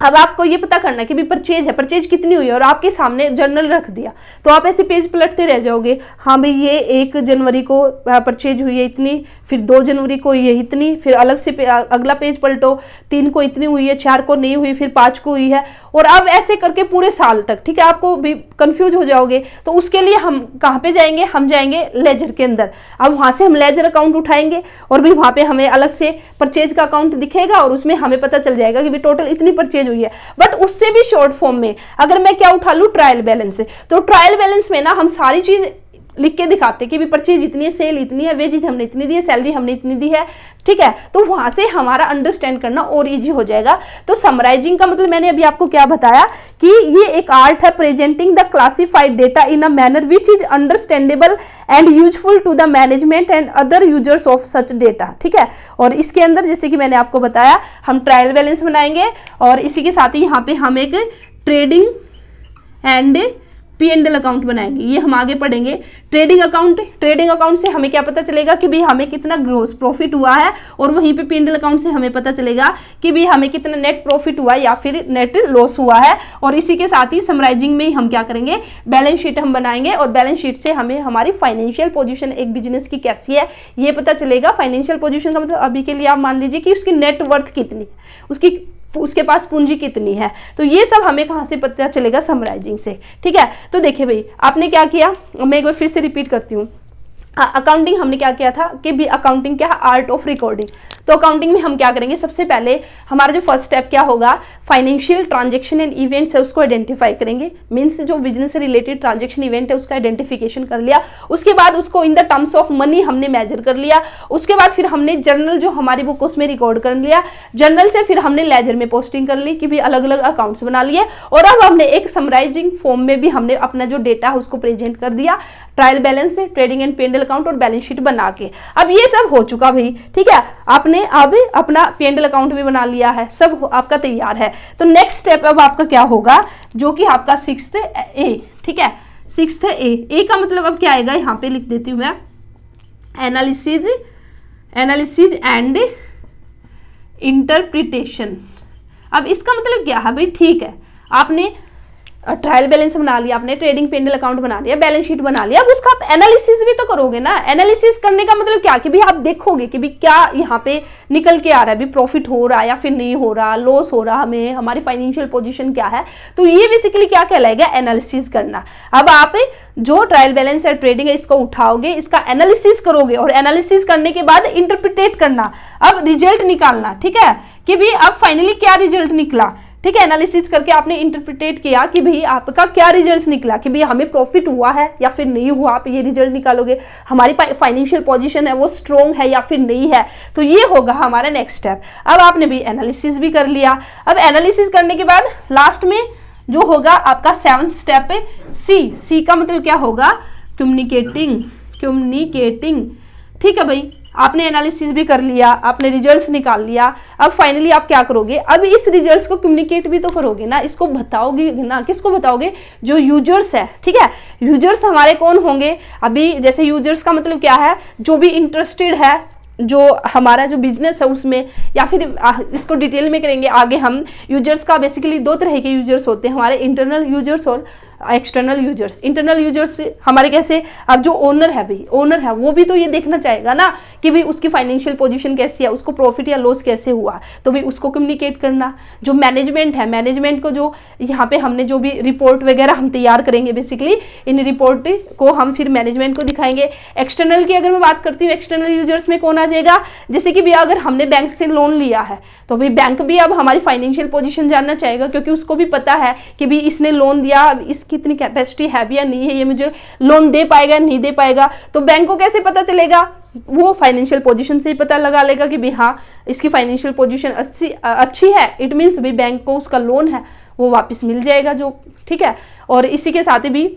अब आपको ये पता करना कि भी परचेज है, परचेज कितनी हुई है, और आपके सामने जर्नल रख दिया तो आप ऐसे पेज पलटते रह जाओगे। हाँ भाई ये 1 जनवरी को परचेज हुई है इतनी, फिर 2 जनवरी को ये इतनी, फिर अलग से अगला पेज पलटो, 3 को इतनी हुई है, 4 को नहीं हुई, फिर 5 को हुई है, और अब ऐसे करके पूरे साल तक। ठीक है, आपको भी कंफ्यूज हो जाओगे। तो उसके लिए हम कहाँ पे जाएंगे, हम जाएंगे लेजर के अंदर। अब वहां से हम लेजर अकाउंट उठाएंगे और भी वहां पे हमें अलग से परचेज का अकाउंट दिखेगा और उसमें हमें पता चल जाएगा कि भी टोटल इतनी परचेज हुई है। बट उससे भी शॉर्ट फॉर्म में अगर मैं क्या उठा लूं, ट्रायल बैलेंस से, तो ट्रायल बैलेंस में ना हम सारी चीज लिख के दिखाते कि भी परचेज इतनी है, सेल इतनी है, वेजेज हमने इतनी दी है, सैलरी हमने इतनी दी है, ठीक है। तो वहां से हमारा अंडरस्टैंड करना और इजी हो जाएगा। तो समराइजिंग का मतलब मैंने अभी आपको क्या बताया कि ये एक आर्ट है presenting the classified data in a manner which is understandable and useful to the management and other users of such data, ठीक है। और इसके अंदर जैसे कि मैंने आपको बताया हम ट्रायल बैलेंस बनाएंगे और इसी के साथ ही यहाँ पे हम एक ट्रेडिंग एंड P&L अकाउंट बनाएंगे, ये हम आगे पढ़ेंगे। ट्रेडिंग अकाउंट से हमें क्या पता चलेगा कि भाई हमें कितना ग्रोस प्रॉफिट हुआ है, और वहीं पे P&L अकाउंट से हमें पता चलेगा कि भाई हमें कितना नेट प्रॉफिट हुआ है या फिर नेट लॉस हुआ है। और इसी के साथ ही समराइजिंग में हम क्या करेंगे, बैलेंस शीट हम बनाएंगे और बैलेंस शीट से हमें हमारी फाइनेंशियल पोजीशन एक बिजनेस की कैसी है ये पता चलेगा। फाइनेंशियल पोजीशन का मतलब अभी के लिए आप मान लीजिए कि उसकी नेट वर्थ कितनी, उसके पास पूंजी कितनी है, तो ये सब हमें कहाँ से पता चलेगा, समराइजिंग से, ठीक है। तो देखिए भाई आपने क्या किया, मैं एक बार फिर से रिपीट करती हूँ। अकाउंटिंग हमने क्या किया था कि भी अकाउंटिंग क्या है, आर्ट ऑफ रिकॉर्डिंग। तो अकाउंटिंग में हम क्या करेंगे, सबसे पहले हमारा जो फर्स्ट स्टेप क्या होगा, फाइनेंशियल ट्रांजैक्शन एंड इवेंट्स है उसको आइडेंटिफाई करेंगे। मींस जो बिजनेस से रिलेटेड ट्रांजैक्शन इवेंट है उसका आइडेंटिफिकेशन कर लिया, उसके बाद उसको इन द टर्म्स ऑफ मनी हमने मेजर कर लिया। उसके बाद फिर हमने जर्नल जो हमारी बुक उसमें रिकॉर्ड कर लिया, जर्नल से फिर हमने लेजर में पोस्टिंग कर ली कि भी अलग अलग अकाउंट्स बना लिए, और अब हमने एक समराइजिंग फॉर्म में भी हमने अपना जो डेटा है उसको प्रेजेंट कर दिया, ट्रायल बैलेंस से, ट्रेडिंग एंड P&L अकाउंट और बैलेंस शीट बना के। अब ये सब हो चुका भाई, ठीक है। आपने अब अपना P&L अकाउंट भी बना लिया है, सब आपका तैयार है। तो नेक्स्ट स्टेप अब आपका क्या होगा, जो कि आपका 6th A, ठीक है। 6th A का मतलब अब क्या आएगा, यहाँ पे लिख देती हूँ मैं, एनालिसिस एंड इंटरप्रिटेशन। अब इसका मतलब क्या है भाई, ठीक है आपने ट्रायल बैलेंस बना लिया, आपने ट्रेडिंग P&L अकाउंट बना लिया, बैलेंस शीट बना लिया, अब उसका आप एनालिसिस भी तो करोगे ना। एनालिसिस करने का मतलब क्या कि भी आप देखोगे कि भी क्या यहाँ पे निकल के आ रहा है, भी प्रॉफिट हो रहा है या फिर नहीं हो रहा, लॉस हो रहा, हमें हमारी फाइनेंशियल पोजीशन क्या है। तो ये बेसिकली क्या कहलाएगा, एनालिसिस करना। अब आप जो ट्रायल बैलेंस है, ट्रेडिंग है, इसको उठाओगे, इसका एनालिसिस करोगे, और एनालिसिस करने के बाद इंटरप्रिटेट करना, अब रिजल्ट निकालना, ठीक है, कि भी अब फाइनली क्या रिजल्ट निकला, ठीक है। एनालिसिस करके आपने इंटरप्रिटेट किया कि भाई आपका क्या रिजल्ट्स निकला, कि भाई हमें प्रॉफिट हुआ है या फिर नहीं हुआ, आप ये रिजल्ट निकालोगे। हमारी फाइनेंशियल पोजीशन है वो स्ट्रॉन्ग है या फिर नहीं है, तो ये होगा हमारा नेक्स्ट स्टेप। अब आपने भी एनालिसिस भी कर लिया। अब एनालिसिस करने के बाद लास्ट में जो होगा आपका 7th स्टेप है सी का मतलब क्या होगा, कम्युनिकेटिंग, ठीक है भाई। आपने एनालिसिस भी कर लिया, आपने रिजल्ट्स निकाल लिया, अब फाइनली आप क्या करोगे, अब इस रिजल्ट्स को कम्युनिकेट भी तो करोगे ना, इसको बताओगे ना, किसको बताओगे, जो यूजर्स है, ठीक है। यूजर्स हमारे कौन होंगे, अभी जैसे यूजर्स का मतलब क्या है, जो भी इंटरेस्टेड है, जो हमारा जो बिजनेस है उसमें, या फिर इसको डिटेल में करेंगे आगे हम। यूजर्स का बेसिकली 2 तरह के यूजर्स होते हैं, हमारे इंटरनल यूजर्स और एक्सटर्नल यूजर्स। इंटरनल यूजर्स हमारे कैसे, अब जो ओनर है भाई, ओनर है वो भी तो ये देखना चाहेगा ना कि भाई उसकी फाइनेंशियल पोजीशन कैसी है, उसको प्रॉफिट या लॉस कैसे हुआ, तो भाई उसको कम्युनिकेट करना। जो मैनेजमेंट है, मैनेजमेंट को जो यहाँ पे हमने जो भी रिपोर्ट वगैरह हम तैयार करेंगे, बेसिकली इन रिपोर्ट को हम फिर मैनेजमेंट को दिखाएंगे। एक्सटर्नल की अगर मैं बात करती हूँ, एक्सटर्नल यूजर्स में कौन आ जाएगा, जैसे कि भैया अगर हमने बैंक से लोन लिया है तो भाई बैंक भी अब हमारी फाइनेंशियल पोजीशन जानना चाहेगा, क्योंकि उसको भी पता है कि भाई इसने लोन दिया, इसकी इतनी कैपेसिटी है भी या नहीं है, ये मुझे लोन दे पाएगा नहीं दे पाएगा। तो बैंक को कैसे पता चलेगा, वो फाइनेंशियल पोजीशन से ही पता लगा लेगा कि भाई हाँ इसकी फाइनेंशियल पोजीशन अच्छी है, इट मीन्स भाई बैंक को उसका लोन है वो वापस मिल जाएगा जो, ठीक है। और इसी के साथ भी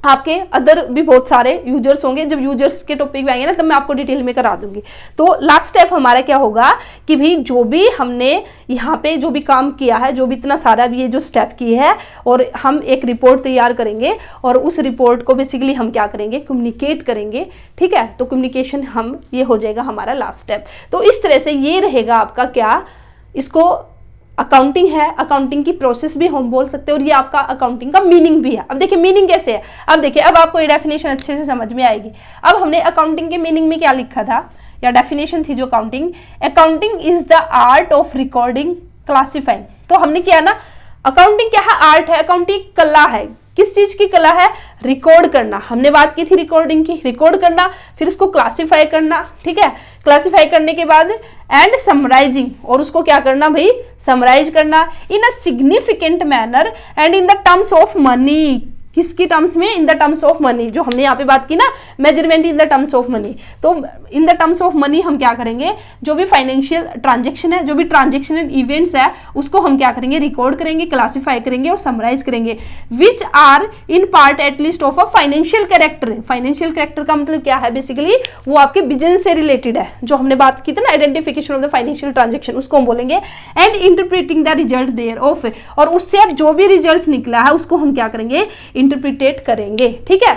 आपके अदर भी बहुत सारे यूजर्स होंगे, जब यूजर्स के टॉपिक पे आएंगे ना तब मैं आपको डिटेल में करा दूंगी। तो लास्ट स्टेप हमारा क्या होगा कि भाई जो भी हमने यहाँ पे जो भी काम किया है, जो भी इतना सारा भी ये जो स्टेप की है, और हम एक रिपोर्ट तैयार करेंगे, और उस रिपोर्ट को बेसिकली हम क्या करेंगे, कम्युनिकेट करेंगे, ठीक है। तो कम्युनिकेशन हम ये हो जाएगा हमारा लास्ट स्टेप। तो इस तरह से ये रहेगा आपका क्या, इसको अकाउंटिंग है, अकाउंटिंग की प्रोसेस भी हम बोल सकते हैं, और ये आपका अकाउंटिंग का मीनिंग भी है। अब देखिए मीनिंग कैसे है, अब देखिए अब आपको ये डेफिनेशन अच्छे से समझ में आएगी। अब हमने अकाउंटिंग के मीनिंग में क्या लिखा था, या डेफिनेशन थी जो accounting is the art of recording, classifying. तो हमने किया ना, अकाउंटिंग क्या है, आर्ट है, अकाउंटिंग कला है। किस चीज की कला है, रिकॉर्ड करना। हमने बात की थी रिकॉर्डिंग की, रिकॉर्ड करना, फिर उसको क्लासिफाई करना, ठीक है। क्लासिफाई करने के बाद एंड समराइजिंग, और उसको क्या करना भाई, समराइज करना in a significant manner and in the terms of money, किसकी टर्म्स में? In the terms of money. जो हमने यहाँ पे बात की ना, measurement in the terms of money, तो in the terms of money हम क्या करेंगे, जो भी फाइनेंशियल ट्रांजेक्शन है, जो भी ट्रांजेक्शनल इवेंट्स है, उसको हम क्या करेंगे, रिकॉर्ड करेंगे, क्लासीफाई करेंगे और समराइज करेंगे, which are in part at least of a financial character. Financial character का मतलब क्या है? बेसिकली वो आपके बिजनेस से रिलेटेड है, जो हमने बात की थी ना, identification of the financial transaction, उसको हम बोलेंगे, and interpreting the result thereof, और उससे अब जो भी रिजल्ट निकला है उसको हम क्या करेंगे, इंटरप्रिटेट करेंगे। ठीक है,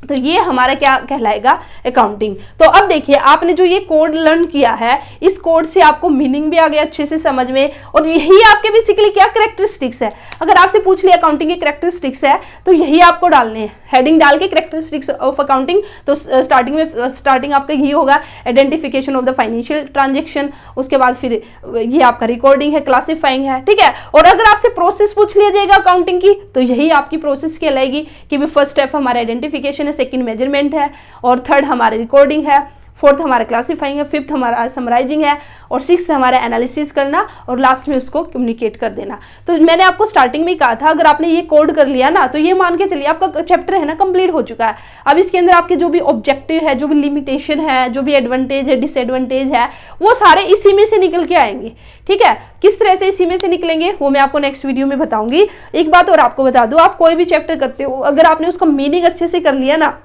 तो ये हमारा क्या कहलाएगा, अकाउंटिंग। तो अब देखिए, आपने जो ये कोड लर्न किया है, इस कोड से आपको मीनिंग भी आ गया अच्छे से समझ में, और यही आपके बेसिकली क्या कैरेक्टरिस्टिक्स है। अगर आपसे पूछ लिया अकाउंटिंग के कैरेक्टरिस्टिक्स है, तो यही आपको डालने हैं, हेडिंग डाल के कैरेक्टरिस्टिक्स ऑफ अकाउंटिंग। तो स्टार्टिंग आपका यही होगा, identification of the financial transaction, उसके बाद फिर ये आपका रिकॉर्डिंग है, क्लासिफाइंग है। ठीक है, और अगर आपसे प्रोसेस पूछ लिया जाएगा अकाउंटिंग की, तो यही आपकी प्रोसेस कहलाएगी कि भी फर्स्ट स्टेप हमारा आइडेंटिफिकेशन, सेकंड मेजरमेंट है, और थर्ड हमारे रिकॉर्डिंग है, फोर्थ हमारा क्लासिफाइंग है, फिफ्थ हमारा समराइजिंग है, और सिक्स्थ हमारा एनालिसिस करना, और लास्ट में उसको कम्युनिकेट कर देना। तो मैंने आपको स्टार्टिंग में कहा था, अगर आपने ये कोड कर लिया ना, तो ये मान के चलिए आपका चैप्टर है ना कंप्लीट हो चुका है। अब इसके अंदर आपके जो भी ऑब्जेक्टिव है, जो भी लिमिटेशन है, जो भी एडवांटेज है, डिसएडवांटेज है, वो सारे इसी में से निकल के आएंगे। ठीक है, किस तरह से इसी में से निकलेंगे वो मैं आपको नेक्स्ट वीडियो में बताऊंगी। एक बात और आपको बता दूं, आप कोई भी चैप्टर करते हो, अगर आपने उसका मीनिंग अच्छे से कर लिया ना,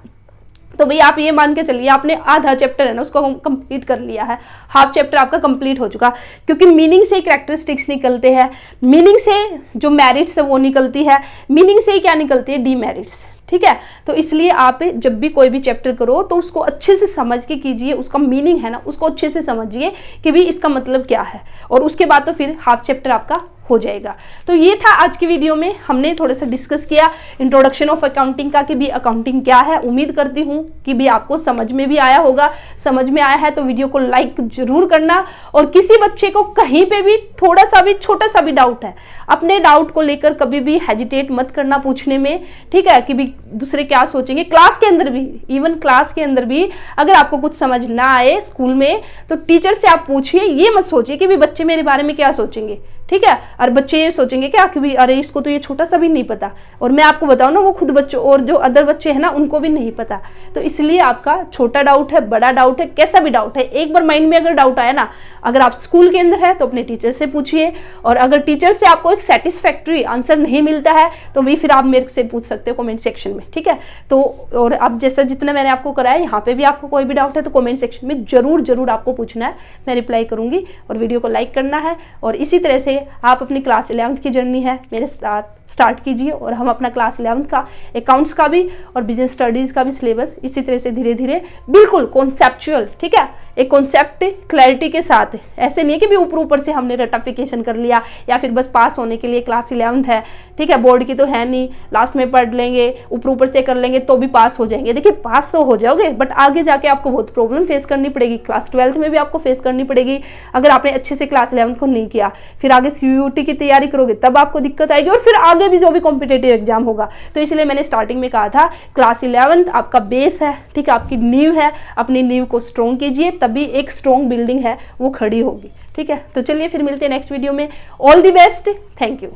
तो भाई आप ये मान के चलिए आपने आधा चैप्टर है ना उसको कंप्लीट कर लिया है, हाफ चैप्टर आपका कंप्लीट हो चुका, क्योंकि मीनिंग से कैरेक्टरिस्टिक्स निकलते हैं, मीनिंग से जो मेरिट्स है वो निकलती है, मीनिंग से ही क्या निकलती है, डीमेरिट्स। ठीक है, तो इसलिए आप जब भी कोई भी चैप्टर करो तो उसको अच्छे से समझ के कीजिए, उसका मीनिंग है ना उसको अच्छे से समझिए कि भी इसका मतलब क्या है, और उसके बाद तो फिर हाफ चैप्टर आपका हो जाएगा। तो ये था आज की वीडियो में, हमने थोड़ा सा डिस्कस किया इंट्रोडक्शन ऑफ अकाउंटिंग का, कि भी अकाउंटिंग क्या है। उम्मीद करती हूँ कि भी आपको समझ में भी आया होगा। समझ में आया है तो वीडियो को लाइक जरूर करना, और किसी बच्चे को कहीं पे भी थोड़ा सा भी छोटा सा भी डाउट है, अपने डाउट को लेकर कभी भी हेजिटेट मत करना पूछने में। ठीक है, कि भी दूसरे क्या सोचेंगे, क्लास के अंदर भी, इवन क्लास के अंदर भी अगर आपको कुछ समझ ना आए स्कूल में, तो टीचर से आप पूछिए, ये मत सोचिए कि भी बच्चे मेरे बारे में क्या सोचेंगे। ठीक है, और बच्चे ये सोचेंगे क्या कि भी अरे इसको तो ये छोटा सा भी नहीं पता, और मैं आपको बताऊं ना, वो खुद बच्चों और जो अदर बच्चे हैं ना उनको भी नहीं पता। तो इसलिए आपका छोटा डाउट है, बड़ा डाउट है, कैसा भी डाउट है, एक बार माइंड में अगर डाउट आया ना, अगर आप स्कूल के अंदर है तो अपने टीचर से पूछिए, और अगर टीचर से आपको एक सेटिस्फैक्ट्री आंसर नहीं मिलता है तो भी फिर आप मेरे से पूछ सकते हो कमेंट सेक्शन में। ठीक है, तो और अब जैसा जितना मैंने आपको कराया, यहाँ पे भी आपको कोई भी डाउट है तो कमेंट सेक्शन में जरूर आपको पूछना है, मैं रिप्लाई करूंगी। और वीडियो को लाइक करना है, और इसी तरह से आप अपनी क्लास 11th की जर्नी है मेरे साथ स्टार्ट कीजिए, और हम अपना क्लास 11th का अकाउंट्स का भी और बिजनेस स्टडीज का भी सिलेबस इसी तरह से धीरे धीरे बिल्कुल कॉन्सेप्चुअल, ठीक है, एक कॉन्सेप्ट क्लैरिटी के साथ, ऐसे नहीं है कि भी ऊपर से हमने रटिफिकेशन कर लिया या फिर बस पास होने के लिए क्लास 11th है, ठीक है, बोर्ड की तो है नहीं, लास्ट में पढ़ लेंगे, ऊपर से कर लेंगे तो भी पास हो जाएंगे। देखिए पास तो हो जाओगे, बट आगे जाके आपको बहुत प्रॉब्लम फेस करनी पड़ेगी, क्लास 12th में भी आपको फेस करनी पड़ेगी। अगर आपने अच्छे से क्लास 11th को नहीं किया, फिर आगे CUET की तैयारी करोगे तब आपको दिक्कत आएगी, और फिर आगे भी जो भी कॉम्पिटेटिव एग्जाम होगा। तो इसलिए मैंने स्टार्टिंग में कहा था क्लास 11th आपका बेस है, ठीक है, आपकी नींव है, अपनी नींव को स्ट्रॉन्ग कीजिए, तभी एक स्ट्रॉन्ग बिल्डिंग है वो खड़ी होगी। ठीक है, तो चलिए फिर मिलते हैं नेक्स्ट वीडियो में। All the best, thank you.